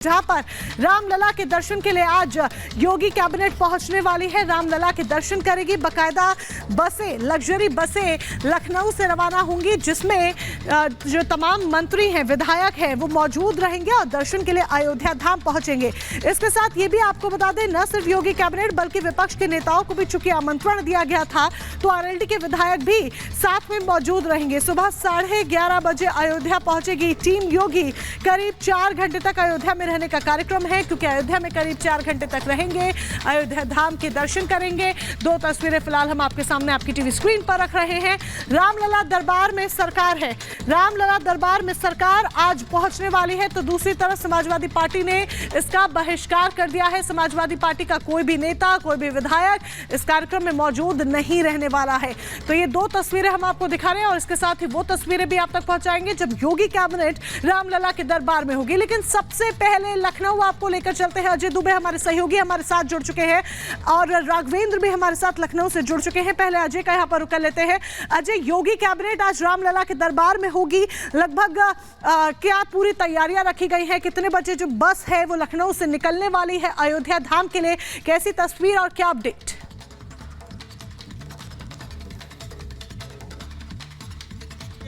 जहां पर रामलला के दर्शन के लिए आज योगी कैबिनेट पहुंचने वाली है। रामलला के दर्शन करेगी। बकायदा बसें, लग्जरी बसें लखनऊ से रवाना होंगी, जिसमें जो तमाम मंत्री हैं, विधायक हैं, वो मौजूद रहेंगे और दर्शन के लिए अयोध्या धाम पहुंचेंगे। इसके साथ ये भी आपको बता दें, न सिर्फ योगी कैबिनेट बल्कि विपक्ष के नेताओं को भी चूंकि आमंत्रण दिया गया था, तो आरएलडी के विधायक भी साथ में मौजूद रहेंगे। सुबह 11:30 बजे अयोध्या पहुंचेगी टीम योगी। करीब 4 घंटे तक अयोध्या में रहने का कार्यक्रम है, क्योंकि अयोध्या में करीब 4 घंटे तक रहेंगे, अयोध्या धाम के दर्शन करेंगे। 2 तस्वीरें फिलहाल हम आपके सामने आपकी टीवी स्क्रीन पर रख रहे हैं। रामलला दरबार में सरकार है, रामलला दरबार में सरकार आज पहुंचने वाली है। तो दूसरी तरफ समाजवादी पार्टी ने इसका बहिष्कार कर दिया है। समाजवादी पार्टी का कोई भी नेता, कोई भी विधायक इस कार्यक्रम में मौजूद नहीं रहने वाला है। तो ये 2 तस्वीरें हम आपको दिखा रहे हैं और इसके साथ ही वो तस्वीरें भी आप तक पहुंचाएंगे जब योगी कैबिनेट रामलला के दरबार में होगी। लेकिन सबसे पहले लखनऊ आपको लेकर चलते हैं। अजय दुबे हमारे सहयोगी हमारे साथ जुड़ चुके हैं और राघवेंद्र भी हमारे साथ लखनऊ से जुड़ चुके हैं। पहले अजय का यहां पर रुक लेते हैं। अजय, योगी कैबिनेट आज रामलला के दरबार में होगी, लगभग क्या पूरी तैयारियां रखी गई हैं? कितने बजे जो बस है वो लखनऊ से निकलने वाली है अयोध्या धाम के लिए? कैसी तस्वीर और क्या अपडेट?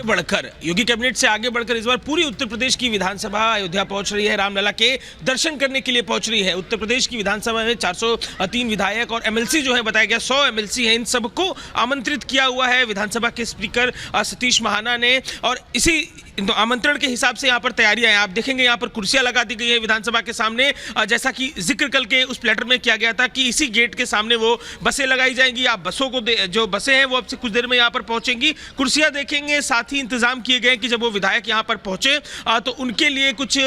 बढ़कर योगी कैबिनेट से आगे बढ़कर इस बार पूरी उत्तर प्रदेश की विधानसभा अयोध्या पहुंच रही है, रामलला के दर्शन करने के लिए पहुंच रही है। उत्तर प्रदेश की विधानसभा में 403 विधायक और एमएलसी जो है बताया गया 100 एमएलसी हैं। इन सबको आमंत्रित किया हुआ है विधानसभा के स्पीकर सतीश महाना ने और इसी तो आमंत्रण के हिसाब से यहाँ पर तैयारियां हैं। आप देखेंगे यहाँ पर कुर्सियां लगा दी गई है विधानसभा के सामने, जैसा कि जिक्र कल के उस प्लेटर में किया गया था कि इसी गेट के सामने वो बसें लगाई जाएंगी। आप बसों को जो बसें हैं वो अब से कुछ देर में यहाँ पर पहुंचेंगी। कुर्सियां देखेंगे, साथ ही इंतजाम किए गए कि जब वो विधायक यहाँ पर पहुंचे तो उनके लिए कुछ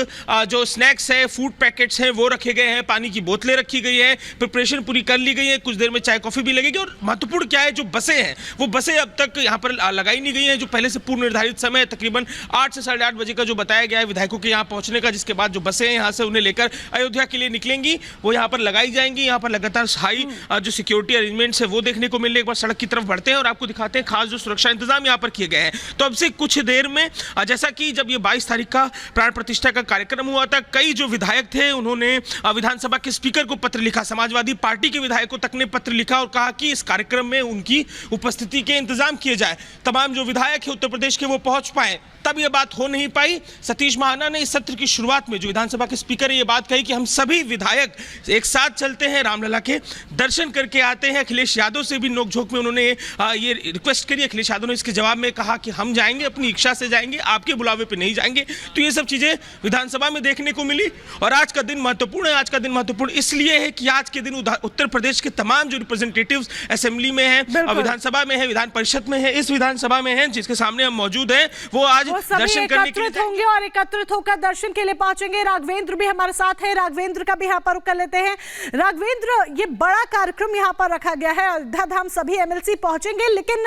जो स्नैक्स है, फूड पैकेट्स हैं वो रखे गए हैं, पानी की बोतलें रखी गई है, प्रिपरेशन पूरी कर ली गई है। कुछ देर में चाय कॉफी भी लगेगी। और महत्वपूर्ण क्या है, जो बसें हैं वो बसें अब तक यहाँ पर लगाई नहीं गई हैं। जो पहले से पूर्व निर्धारित समय तकरीबन 8 से 8:30 बजे का जो बताया गया है विधायकों के यहाँ पहुंचने का, जिसके बाद जो बसें यहाँ से उन्हें लेकर अयोध्या के लिए निकलेंगी वो यहाँ पर लगाई जाएंगी। यहाँ पर लगातार हाई जो सिक्योरिटी अरेंजमेंट्स है वो देखने को मिल रहे। एक बार सड़क की तरफ बढ़ते हैं और आपको दिखाते हैं खास जो सुरक्षा इंतजाम यहाँ पर किए गए हैं। तो अब से कुछ देर में, जैसा कि जब ये 22 तारीख का प्राण प्रतिष्ठा का कार्यक्रम हुआ था, कई जो विधायक थे उन्होंने विधानसभा के स्पीकर को पत्र लिखा, समाजवादी पार्टी के विधायकों तक ने पत्र लिखा और कहा कि इस कार्यक्रम में उनकी उपस्थिति के इंतजाम किए जाए, तमाम जो विधायक है उत्तर प्रदेश के वो पहुंच पाए। तब ये बात हो नहीं पाई। सतीश महाना ने इस सत्र की शुरुआत में, जो विधानसभा के स्पीकर है, ये बात कही कि हम सभी विधायक एक साथ चलते हैं, रामलला के दर्शन करके आते हैं। अखिलेश यादव से भी नोकझोंक में उन्होंने ये रिक्वेस्ट करी। अखिलेश यादव ने इसके जवाब में कहा कि हम जाएंगे, अपनी इच्छा से जाएंगे, आपके बुलावे पे नहीं जाएंगे। तो ये सब चीजें विधानसभा में देखने को मिली। और आज का दिन महत्वपूर्ण है। आज का दिन महत्वपूर्ण इसलिए है कि आज के दिन उत्तर प्रदेश के तमाम जो रिप्रेजेंटेटिव्स असेंबली में हैं, विधानसभा में है, विधान परिषद में है, इस विधानसभा में है, जिसके सामने हम मौजूद हैं, वो आज दर्शन करने के लिए होंगे और एकत्रित होकर दर्शन के लिए पहुंचेंगे। राघवेंद्र भी हमारे साथ है, राघवेंद्र का भी यहाँ पर रुक कर लेते हैं। राघवेंद्र, ये बड़ा कार्यक्रम यहाँ पर रखा गया है, अयोध्या धाम सभी एमएलसी पहुंचेंगे, लेकिन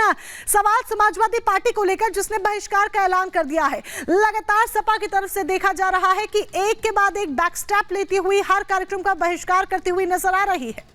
सवाल समाजवादी पार्टी को लेकर जिसने बहिष्कार का ऐलान कर दिया है। लगातार सपा की तरफ से देखा जा रहा है कि एक के बाद एक बैकस्टेप लेती हुई हर कार्यक्रम का बहिष्कार करती हुई नजर आ रही है।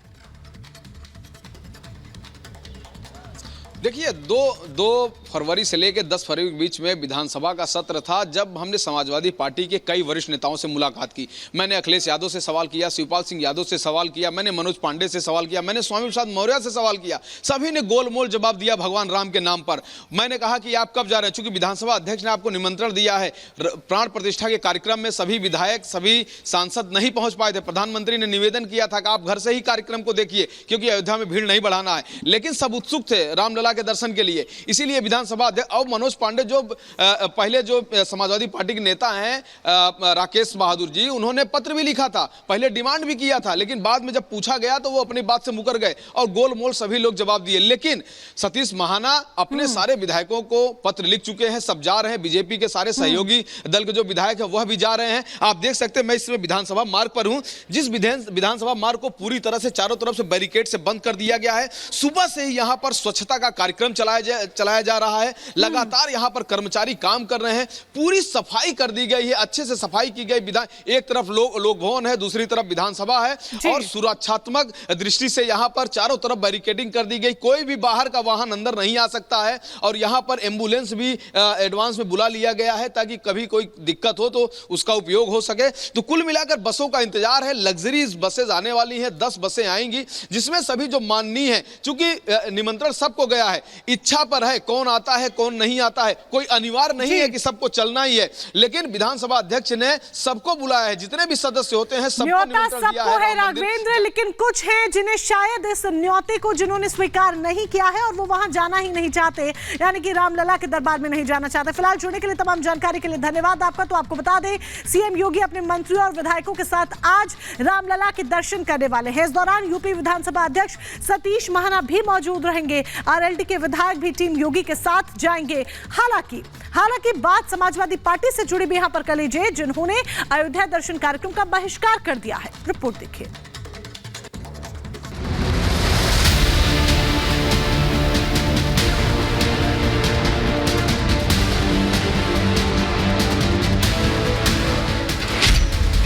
देखिए, 2 फरवरी से लेकर 10 फरवरी के बीच में विधानसभा का सत्र था, जब हमने समाजवादी पार्टी के कई वरिष्ठ नेताओं से मुलाकात की। मैंने अखिलेश यादव से सवाल किया, शिवपाल सिंह यादव से सवाल किया, मैंने मनोज पांडे से सवाल किया, मैंने स्वामी प्रसाद मौर्य से सवाल किया। सभी ने गोलमोल जवाब दिया भगवान राम के नाम पर। मैंने कहा कि आप कब जा रहे हैं, चूंकि विधानसभा अध्यक्ष ने आपको निमंत्रण दिया है। प्राण प्रतिष्ठा के कार्यक्रम में सभी विधायक, सभी सांसद नहीं पहुंच पाए थे। प्रधानमंत्री ने निवेदन किया था कि आप घर से ही कार्यक्रम को देखिए, क्योंकि अयोध्या में भीड़ नहीं बढ़ाना है। लेकिन सब उत्सुक थे रामलला के दर्शन के लिए, इसीलिए विधानसभा अध्यक्ष और मनोज पांडे, जो पहले जो समाजवादी पार्टी के नेता हैं राकेश बहादुर जी, उन्होंने पत्र भी लिखा था, पहले डिमांड भी किया था, लेकिन बाद में जब पूछा गया तो वो अपनी बात से मुकर गए और गोलमोल सभी लोग जवाब दिए। लेकिन सतीश महाना अपने सारे विधायकों को पत्र लिख चुके हैं, सब जा रहे हैं। बीजेपी के सारे सहयोगी दल के जो विधायक है वह भी जा रहे हैं। आप देख सकते हैं, मैं इस समय विधानसभा मार्ग पर हूं, जिस विधानसभा मार्ग को पूरी तरह से चारों तरफ से बैरिकेड से बंद कर दिया गया है। सुबह से ही यहां पर स्वच्छता का कार्यक्रम चलाया जा रहा है। लगातार यहाँ पर कर्मचारी काम कर रहे हैं, पूरी सफाई कर दी गई है, अच्छे से सफाई की गई। एक तरफ लोक भवन है, दूसरी तरफ विधानसभा है और सुरक्षात्मक दृष्टि से यहाँ पर चारों तरफ बैरिकेडिंग कर दी गई। कोई भी बाहर का वाहन अंदर नहीं आ सकता है और यहाँ पर एम्बुलेंस भी एडवांस में बुला लिया गया है ताकि कभी कोई दिक्कत हो तो उसका उपयोग हो सके। तो कुल मिलाकर बसों का इंतजार है। लग्जरी बसें आने वाली हैं, 10 बसें आएंगी जिसमें सभी जो माननीय हैं, चूंकि निमंत्रण सबको गया है, इच्छा पर है कौन आता है कौन नहीं आता है, कोई अनिवार्य नहीं है कि सबको चलना ही है, लेकिन विधानसभा अध्यक्ष ने सबको बुलाया है, जितने भी सदस्य होते हैं सबको निमंत्रण दिया है राघवेंद्र। लेकिन कुछ हैं जिन्हें शायद इस न्योते को जिन्होंने स्वीकार नहीं किया है और वो वहां जाना ही नहीं चाहते, यानी कि रामलला के दरबार में नहीं जाना चाहते। फिलहाल जुड़ने के लिए, तमाम जानकारी के लिए धन्यवाद आपका। तो आपको बता दें, सीएम योगी अपने मंत्रियों और विधायकों के साथ आज रामलला के दर्शन करने वाले हैं। इस दौरान यूपी विधानसभा अध्यक्ष सतीश महाना भी मौजूद रहेंगे। आरएलडी के विधायक भी टीम योगी के साथ जाएंगे। हालांकि बात समाजवादी पार्टी से जुड़ी भी यहां पर कर लीजिए, जिन्होंने अयोध्या दर्शन कार्यक्रम का बहिष्कार कर दिया है। रिपोर्ट देखिए।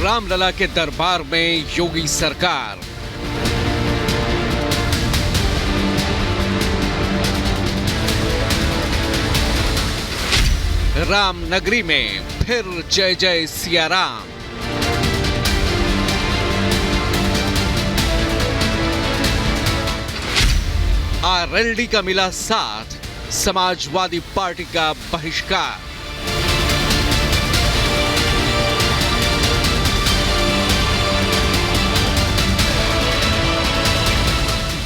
रामलला के दरबार में योगी सरकार। राम नगरी में फिर जय जय सिया राम। आरएलडी का मिला साथ, समाजवादी पार्टी का बहिष्कार।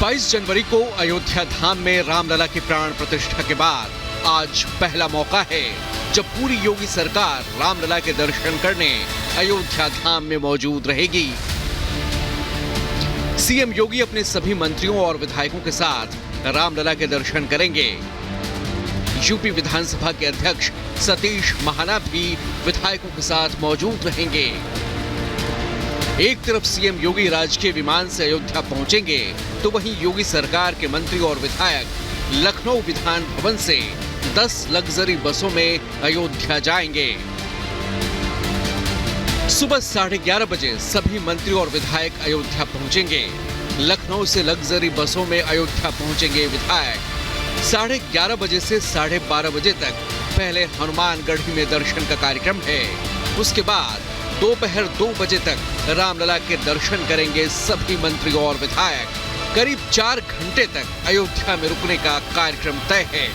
बाईस जनवरी को अयोध्या धाम में रामलला की प्राण प्रतिष्ठा के बाद आज पहला मौका है जब पूरी योगी सरकार रामलला के दर्शन करने अयोध्या धाम में मौजूद रहेगी। सीएम योगी अपने सभी मंत्रियों और विधायकों के साथ रामलला के दर्शन करेंगे। यूपी विधानसभा के अध्यक्ष सतीश महाना भी विधायकों के साथ मौजूद रहेंगे। एक तरफ सीएम योगी राजकीय विमान से अयोध्या पहुंचेंगे, तो वहीं योगी सरकार के मंत्री और विधायक लखनऊ विधान भवन से 10 लग्जरी बसों में अयोध्या जाएंगे। सुबह 11:30 बजे सभी मंत्री और विधायक अयोध्या पहुंचेंगे। लखनऊ से लग्जरी बसों में अयोध्या पहुंचेंगे विधायक। 11:30 बजे से 12:30 बजे तक पहले हनुमानगढ़ी में दर्शन का कार्यक्रम है। उसके बाद दोपहर 2 बजे तक रामलला के दर्शन करेंगे सभी मंत्री और विधायक। करीब 4 घंटे तक अयोध्या में रुकने का कार्यक्रम तय है।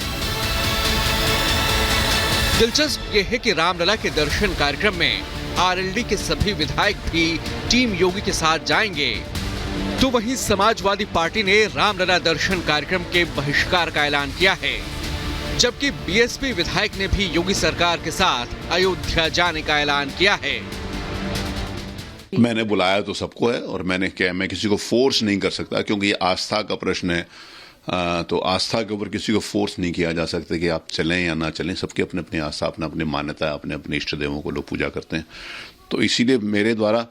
दिलचस्प यह है कि रामलला के दर्शन कार्यक्रम में आरएलडी के सभी विधायक भी टीम योगी के साथ जाएंगे। तो वहीं समाजवादी पार्टी ने रामलला दर्शन कार्यक्रम के बहिष्कार का ऐलान किया है, जबकि बीएसपी विधायक ने भी योगी सरकार के साथ अयोध्या जाने का ऐलान किया है। मैंने बुलाया तो सबको है और मैं किसी को फोर्स नहीं कर सकता, क्योंकि ये आस्था का प्रश्न है। तो आस्था के ऊपर किसी को फोर्स नहीं किया जा सकता कि आप चलें या ना चलें। सबकी अपनी अपनी आस्था, अपनी मान्यता, अपने इष्ट देवों को लोग पूजा करते हैं। तो इसीलिए मेरे द्वारा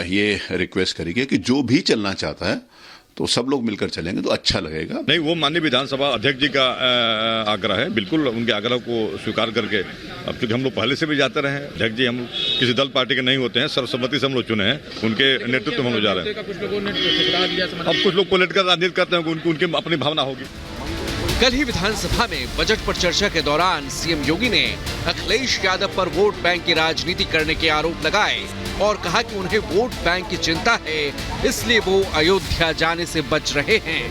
ये रिक्वेस्ट करी गई कि जो भी चलना चाहता है तो सब लोग मिलकर चलेंगे तो अच्छा लगेगा। नहीं, वो माननीय विधानसभा अध्यक्ष जी का आग्रह है, बिल्कुल उनके आग्रह को स्वीकार करके। अब क्योंकि हम लोग पहले से भी जाते रहे हैं, अध्यक्ष जी हम किसी दल पार्टी के नहीं होते हैं, सर्वसम्मति से हम लोग चुने हैं, उनके नेतृत्व में हम लोग जा रहे हैं। अब कुछ लोग पॉलिटिकल राजनीति करते हैं, उनकी अपनी भावना होगी। कल ही विधानसभा में बजट पर चर्चा के दौरान सीएम योगी ने अखिलेश यादव पर वोट बैंक की राजनीति करने के आरोप लगाए और कहा कि उन्हें वोट बैंक की चिंता है, इसलिए वो अयोध्या जाने से बच रहे हैं।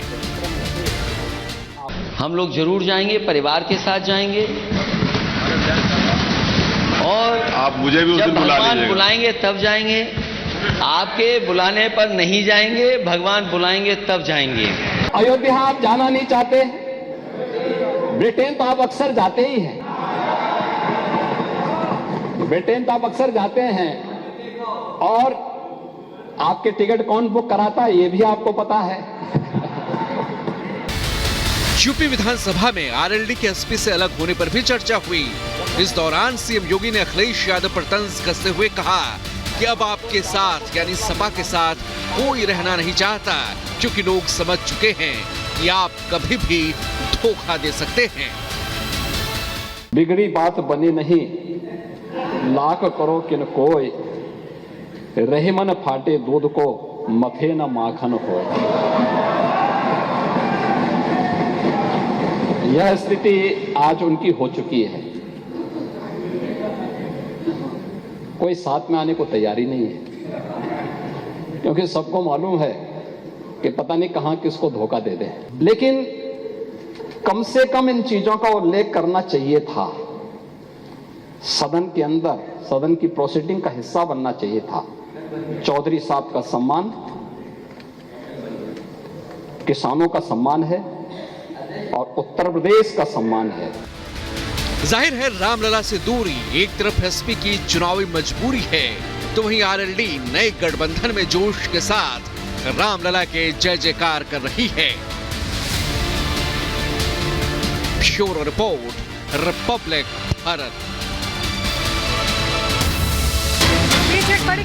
हम लोग जरूर जाएंगे, परिवार के साथ जाएंगे और आप मुझे भी उस दिन बुला लीजिएगा। बुलाएंगे तब जाएंगे। आपके बुलाने पर नहीं जाएंगे, भगवान बुलाएंगे तब जाएंगे। अयोध्या आप जाना नहीं चाहते, ब्रिटेन तो आप अक्सर जाते ही हैं, ब्रिटेन तो आप अक्सर जाते हैं और आपके टिकट कौन बुक कराता है ये भी आपको पता है। यूपी विधानसभा में आरएलडी के एसपी से अलग होने पर भी चर्चा हुई। इस दौरान सीएम योगी ने अखिलेश यादव पर तंज कसते हुए कहा कि अब आपके साथ यानी सपा के साथ कोई रहना नहीं चाहता, क्योंकि लोग समझ चुके हैं कि आप कभी भी धोखा दे सकते हैं। बिगड़ी बात बनी नहीं, लाख करो किन कोय, रहीमन फाटे दूध को मथे न माखन हो। यह स्थिति आज उनकी हो चुकी है। कोई साथ में आने को तैयारी नहीं है, क्योंकि सबको मालूम है कि पता नहीं कहां किसको धोखा दे दे। लेकिन कम से कम इन चीजों का उल्लेख करना चाहिए था। सदन के अंदर, सदन की प्रोसीडिंग का हिस्सा बनना चाहिए था। चौधरी साहब का सम्मान किसानों का सम्मान है और उत्तर प्रदेश का सम्मान है। जाहिर है रामलला से दूरी एक तरफ एसपी की चुनावी मजबूरी है, तो वहीं आरएलडी नए गठबंधन में जोश के साथ रामलला के जय जयकार कर रही है। Bureau report, republic Bharat. बीच एक बड़ी